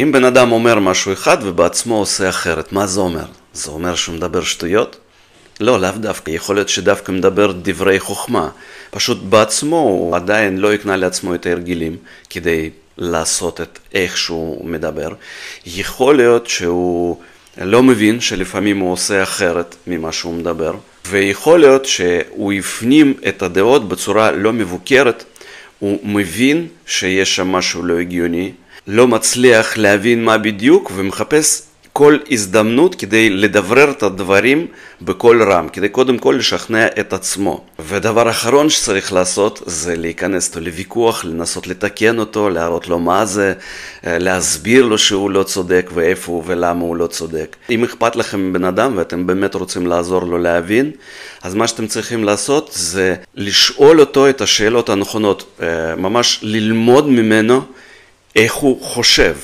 אם בן אדם אומר משהו אחד ובעצמו עושה אחרת, מה זה אומר? זה אומר שהוא מדבר שטויות? לא, לאו דווקא. יכול להיות שדווקא מדבר דברי חוכמה. פשוט בעצמו הוא עדיין לא יקנה לעצמו את ההרגילים כדי לעשות את איך שהוא מדבר. יכול להיות שהוא לא מבין שלפעמים הוא עושה אחרת ממה שהוא מדבר. ויכול להיות שהוא יפנים את הדעות בצורה לא מבוקרת. הוא מבין שיש שם משהו לא הגיוני, לא מצליח להבין מה בדיוק ומחפש כל הזדמנות כדי לדברר את הדברים בכל רם, כדי קודם כל לשכנע את עצמו. ודבר אחרון שצריך לעשות זה להיכנס אותו לוויכוח, לנסות לתקן אותו, להראות לו מה זה, להסביר לו שהוא לא צודק ואיפה הוא ולמה הוא לא צודק. אם אכפת לכם מבן אדם ואתם באמת רוצים לעזור לו להבין, אז מה שאתם צריכים לעשות זה לשאול אותו את השאלות הנכונות, ממש ללמוד ממנו איך הוא חושב.